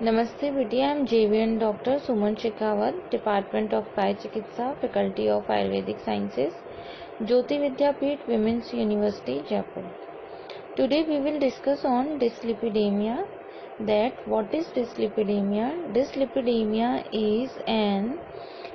Namaste Vidya, I am JVN Dr. Suman Shekhawat, Department of Kai Chikitsa, Faculty of Ayurvedic Sciences, Jyoti Vidyapeeth, Women's University, Jaipur. Today we will discuss on dyslipidemia. That what is dyslipidemia? Dyslipidemia is an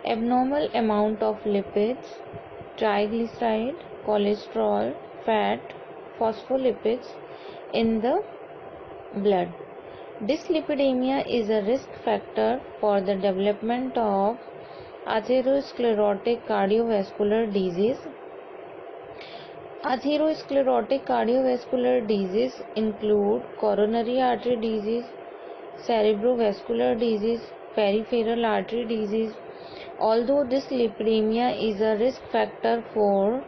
abnormal amount of lipids, triglyceride, cholesterol, fat, phospholipids in the blood. Dyslipidemia is a risk factor for the development of atherosclerotic cardiovascular disease. Atherosclerotic cardiovascular disease include coronary artery disease, cerebrovascular disease, peripheral artery disease. Although dyslipidemia is a risk factor for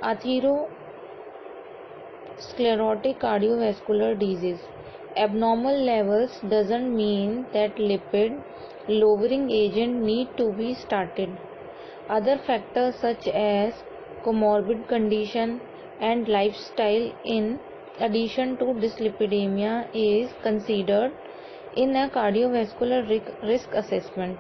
atherosclerotic cardiovascular disease, abnormal levels doesn't mean that lipid lowering agent need to be started. Other factors such as comorbid condition and lifestyle in addition to dyslipidemia is considered in a cardiovascular risk assessment.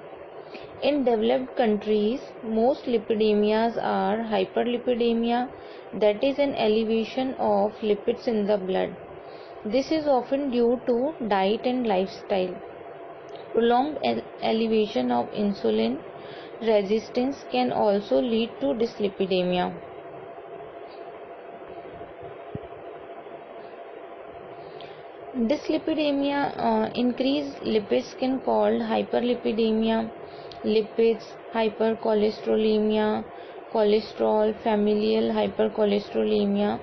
In developed countries, most lipidemias are hyperlipidemia, that is an elevation of lipids in the blood. This is often due to diet and lifestyle. Prolonged elevation of insulin resistance can also lead to dyslipidemia. Dyslipidemia, increased lipids can called hyperlipidemia, lipids, hypercholesterolemia, cholesterol, familial hypercholesterolemia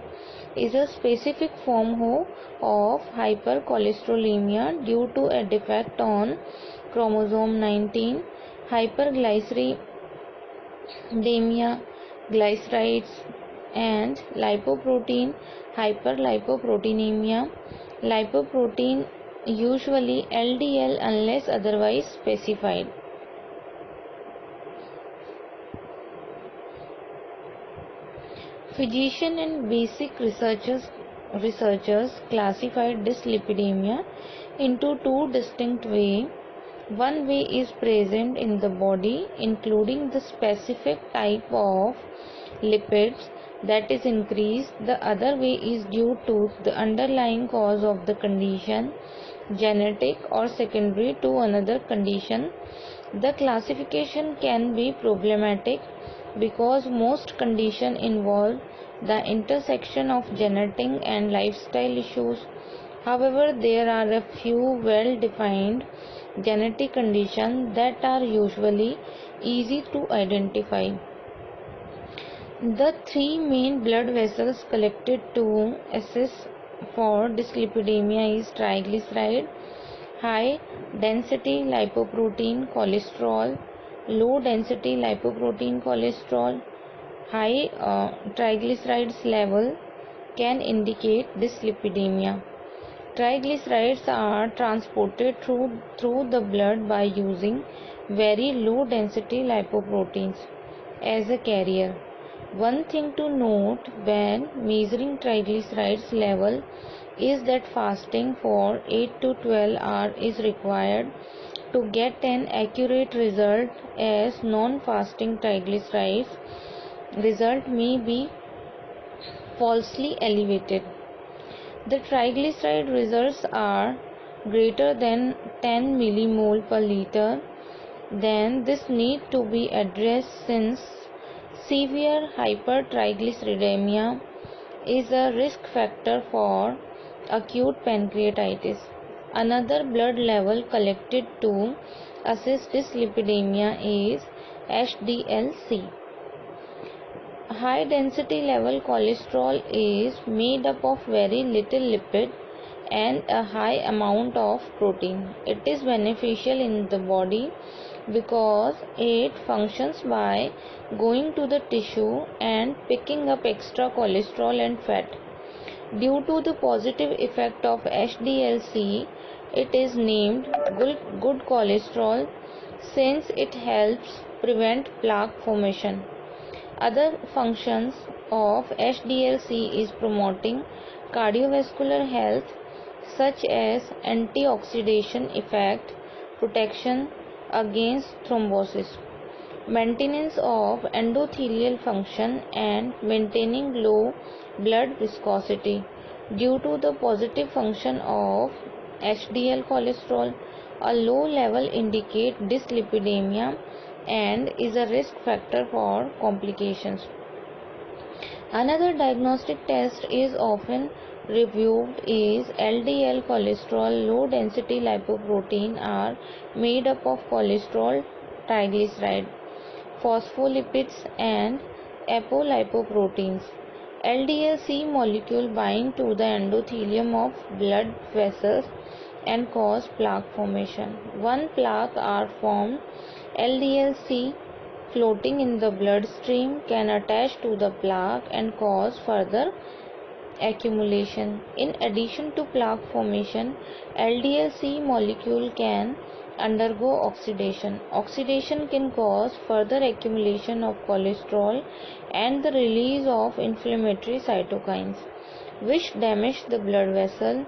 is a specific form of hypercholesterolemia due to a defect on chromosome 19. Hyperglyceridemia, glycerides and lipoprotein hyperlipoproteinemia, lipoprotein usually LDL unless otherwise specified. Physicians and basic researchers classified dyslipidemia into two distinct ways. One way is present in the body, including the specific type of lipids that is increased. The other way is due to the underlying cause of the condition, genetic or secondary to another condition. The classification can be problematic because most conditions involve the intersection of genetic and lifestyle issues. However, there are a few well-defined genetic conditions that are usually easy to identify. The three main blood vessels collected to assess for dyslipidemia is triglyceride, high density lipoprotein cholesterol, low density lipoprotein cholesterol. High triglycerides level can indicate dyslipidemia. Triglycerides are transported through the blood by using very low density lipoproteins as a carrier. One thing to note when measuring triglycerides level is that fasting for 8 to 12 hours is required to get an accurate result, as non-fasting triglycerides result may be falsely elevated. The triglyceride results are greater than 10 millimole per liter, then this need to be addressed since severe hypertriglyceridemia is a risk factor for acute pancreatitis. Another blood level collected to assess dyslipidemia is HDL-C. High density level cholesterol is made up of very little lipid and a high amount of protein. It is beneficial in the body because it functions by going to the tissue and picking up extra cholesterol and fat. Due to the positive effect of HDL-C, it is named good cholesterol since it helps prevent plaque formation. Other functions of HDL-C is promoting cardiovascular health, such as antioxidation effect, protection against thrombosis, maintenance of endothelial function, and maintaining low blood viscosity. Due to the positive function of HDL cholesterol, a low level indicates dyslipidemia and is a risk factor for complications. Another diagnostic test is often reviewed is LDL cholesterol. Low density lipoprotein are made up of cholesterol, triglyceride, phospholipids and apolipoproteins. LDL-C molecule bind to the endothelium of blood vessels and cause plaque formation. One plaque are formed. LDL-C floating in the bloodstream can attach to the plaque and cause further accumulation. In addition to plaque formation, LDL-C molecule can undergo oxidation. Oxidation can cause further accumulation of cholesterol and the release of inflammatory cytokines, which damage the blood vessel.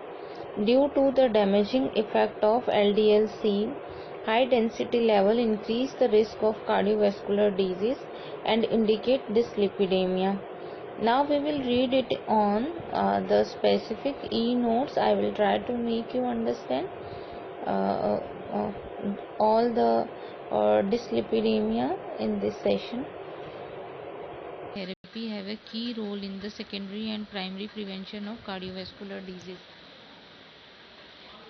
Due to the damaging effect of LDL-C, high density level increase the risk of cardiovascular disease and indicate dyslipidemia. Now we will read it on the specific e-notes. I will try to make you understand uh, uh, all the dyslipidemia in this session. Therapy have a key role in the secondary and primary prevention of cardiovascular disease.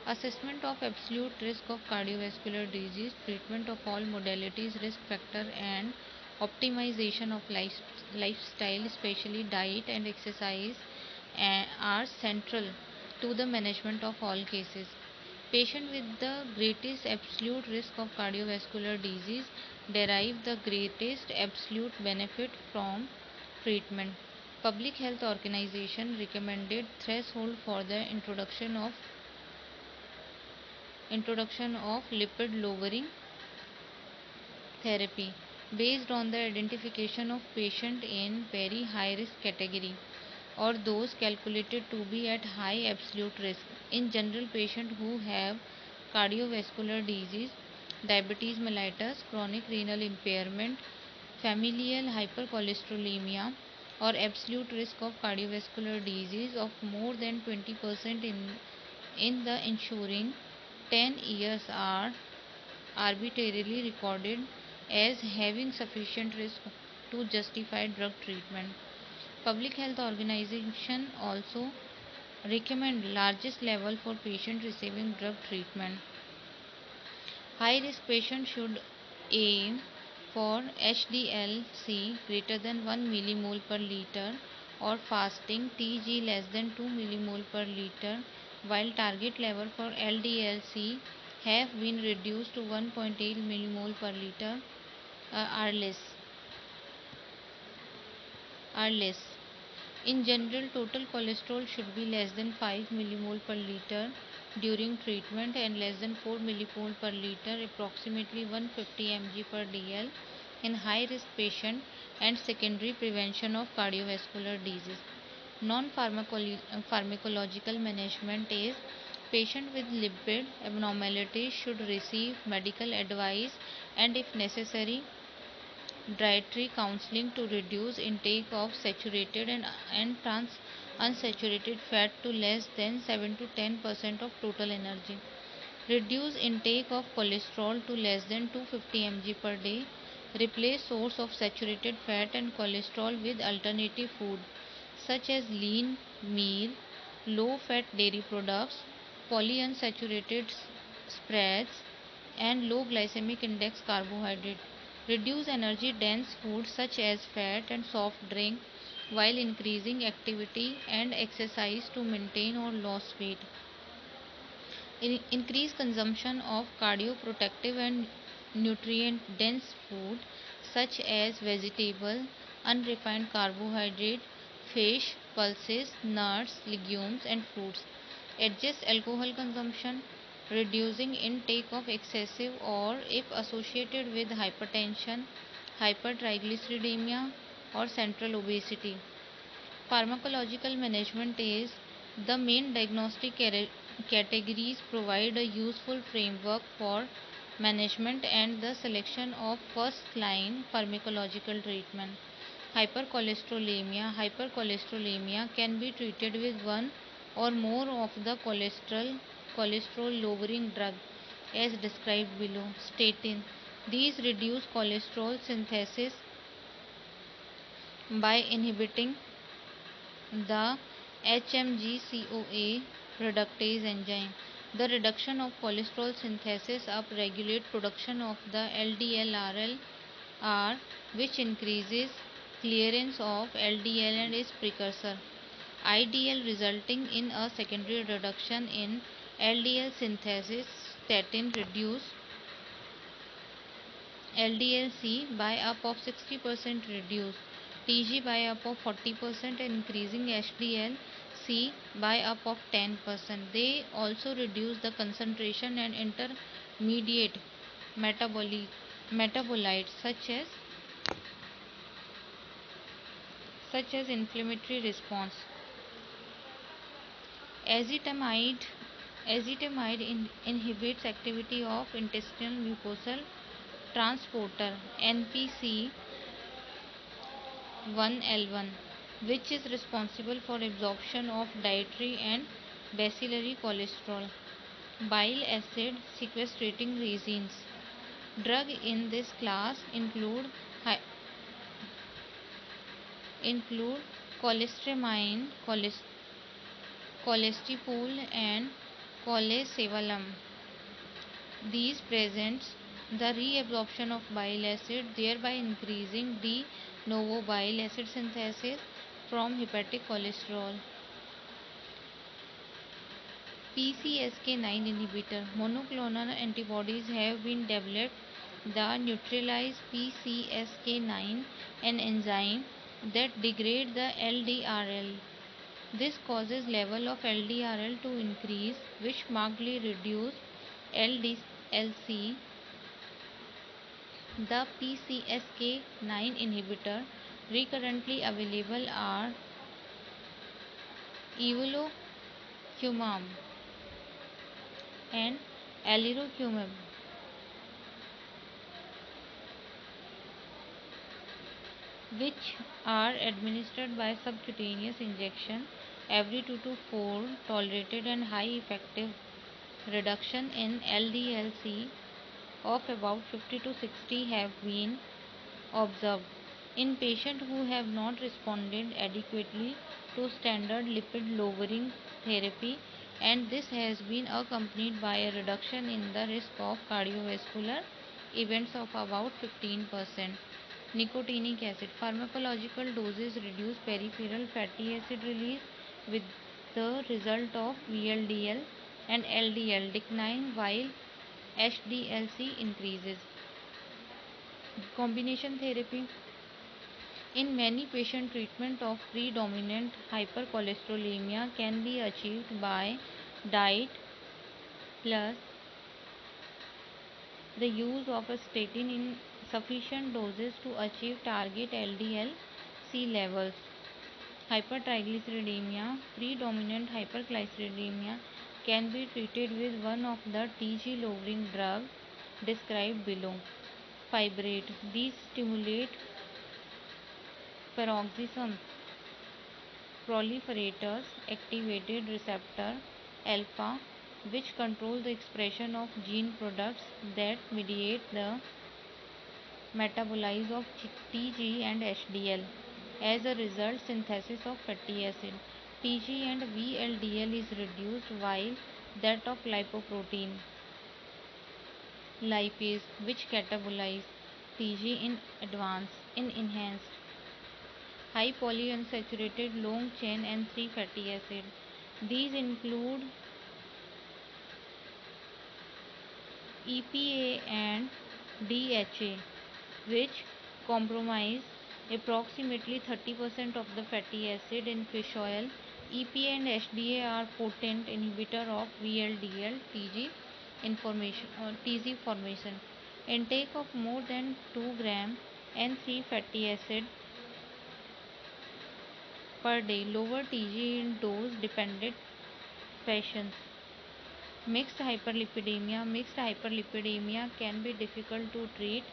Assessment of absolute risk of cardiovascular disease, treatment of all modalities, risk factor, and optimization of lifestyle, especially diet and exercise, are central to the management of all cases. Patients with the greatest absolute risk of cardiovascular disease derive the greatest absolute benefit from treatment. Public Health Organization recommended threshold for the introduction of lipid lowering therapy based on the identification of patient in very high risk category or those calculated to be at high absolute risk. In general, patients who have cardiovascular disease, diabetes mellitus, chronic renal impairment, familial hypercholesterolemia, or absolute risk of cardiovascular disease of more than 20% in the ensuing 10 years are arbitrarily recorded as having sufficient risk to justify drug treatment. Public Health Organization also recommend largest level for patients receiving drug treatment. High risk patients should aim for HDL-C greater than 1 millimole per liter or fasting Tg less than 2 millimole per liter, while target level for LDL-C have been reduced to 1.8 millimole per liter or less. In general, total cholesterol should be less than 5 millimole per liter during treatment and less than 4 millimole per liter, approximately 150 mg per dl, in high-risk patient and secondary prevention of cardiovascular disease. Non-pharmacological management is patient with lipid abnormalities should receive medical advice and, if necessary, dietary counseling to reduce intake of saturated and unsaturated fat to less than 7 to 10% of total energy. Reduce intake of cholesterol to less than 250 mg per day. Replace source of saturated fat and cholesterol with alternative food such as lean meal, low fat dairy products, polyunsaturated spreads, and low glycemic index carbohydrate. Reduce energy dense foods such as fat and soft drink while increasing activity and exercise to maintain or lose weight. Increase consumption of cardioprotective and nutrient dense food such as vegetable, unrefined carbohydrate, fish, pulses, nuts, legumes, and fruits. Adjust alcohol consumption, reducing intake of excessive or, if associated with hypertension, hypertriglyceridemia, or central obesity. Pharmacological management is the main diagnostic categories provide a useful framework for management and the selection of first-line pharmacological treatment. Hypercholesterolemia can be treated with one or more of the cholesterol-lowering drug as described below. Statin. These reduce cholesterol synthesis by inhibiting the HMG-CoA reductase enzyme. The reduction of cholesterol synthesis upregulates production of the LDL-RLR, which increases clearance of LDL and its precursor IDL, resulting in a secondary reduction in LDL synthesis. Statin reduce LDL-C by up of 60%, reduce TG by up of 40%, and increasing HDL-C by up of 10%. They also reduce the concentration and intermediate metabolites such as inflammatory response. Ezetimibe inhibits activity of intestinal mucosal transporter NPC1L1, which is responsible for absorption of dietary and bacillary cholesterol. Bile acid sequestrating resins. Drugs in this class include cholestyramine, cholestypol, and cholesevalum. These presents the reabsorption of bile acid, thereby increasing de novo bile acid synthesis from hepatic cholesterol. PCSK9 inhibitor. Monoclonal antibodies have been developed that neutralize PCSK9, an enzyme that degrades the LDRL. This causes level of LDRL to increase, which markedly reduces LDL-C. The PCSK9 inhibitor currently available are evolocumab and alirocumab, which are administered by subcutaneous injection every 2 to 4, tolerated and high effective reduction in LDL-C of about 50 to 60 have been observed in patients who have not responded adequately to standard lipid lowering therapy, and this has been accompanied by a reduction in the risk of cardiovascular events of about 15%. Nicotinic acid. Pharmacological doses reduce peripheral fatty acid release, with the result of VLDL and LDL decline while HDL-C increases. Combination therapy. In many patients, treatment of predominant hypercholesterolemia can be achieved by diet plus the use of a statin in sufficient doses to achieve target LDL-C levels. Hypertriglyceridemia. Predominant hyperglycemia can be treated with one of the TG lowering drugs described below. Fibrate. These stimulate peroxisome proliferators activated receptor alpha, which control the expression of gene products that mediate the metabolize of TG and HDL. As a result, synthesis of fatty acid TG and VLDL is reduced, while that of lipoprotein lipase, which catabolize TG in enhanced high polyunsaturated long chain N3 fatty acid. These include EPA and DHA, which comprise approximately 30% of the fatty acid in fish oil. EPA and HDA are potent inhibitor of VLDL TG formation. Intake of more than 2 gram N3 fatty acid per day lower TG in dose dependent fashion. Mixed hyperlipidemia. Mixed hyperlipidemia can be difficult to treat.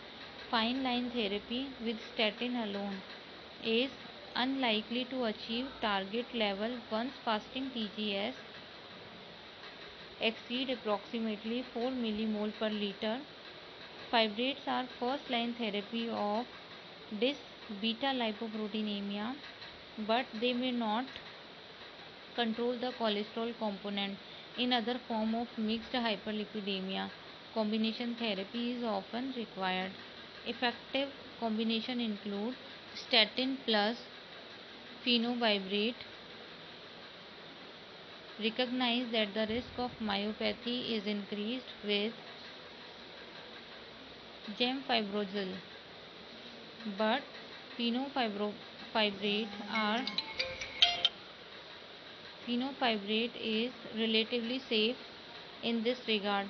Fine line therapy with statin alone is unlikely to achieve target level once fasting TGS exceed approximately 4 millimole per liter. Fibrates are first line therapy of beta lipoproteinemia, but they may not control the cholesterol component. In other form of mixed hyperlipidemia, combination therapy is often required. Effective combination include statin plus phenofibrate. Recognize that the risk of myopathy is increased with gemfibrozil, but phenofibrate are phenofibrate is relatively safe in this regard.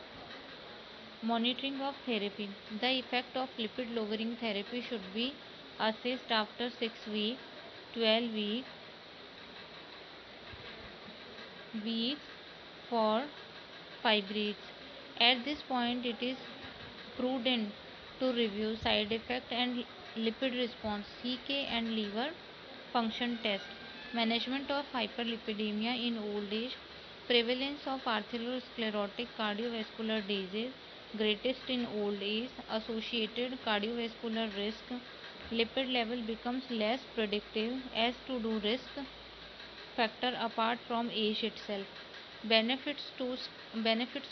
Monitoring of therapy. The effect of lipid lowering therapy should be assessed after 6 weeks, 12 weeks for fibrates. At this point, it is prudent to review side effect and lipid response, CK and liver function test. Management of hyperlipidemia in old age. Prevalence of atherosclerotic cardiovascular disease greatest in old age. Associated cardiovascular risk. Lipid level becomes less predictive as to do risk factor apart from age itself. Benefits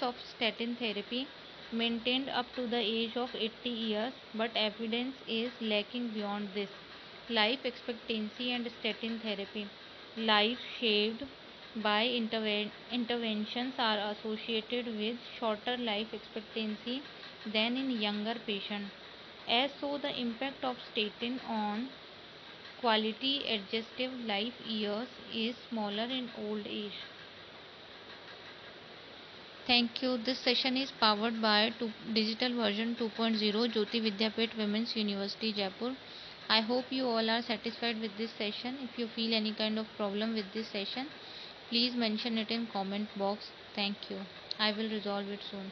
of statin therapy maintained up to the age of 80 years, but evidence is lacking beyond this. Life expectancy and statin therapy. Life shaped by interventions are associated with shorter life expectancy than in younger patients. As so, the impact of statin on quality adjustive life years is smaller in old age. Thank you. This session is powered by digital version 2.0 Jyoti Vidyapeeth Women's University Jaipur. I hope you all are satisfied with this session. If you feel any kind of problem with this session, please mention it in comment box. Thank you. I will resolve it soon.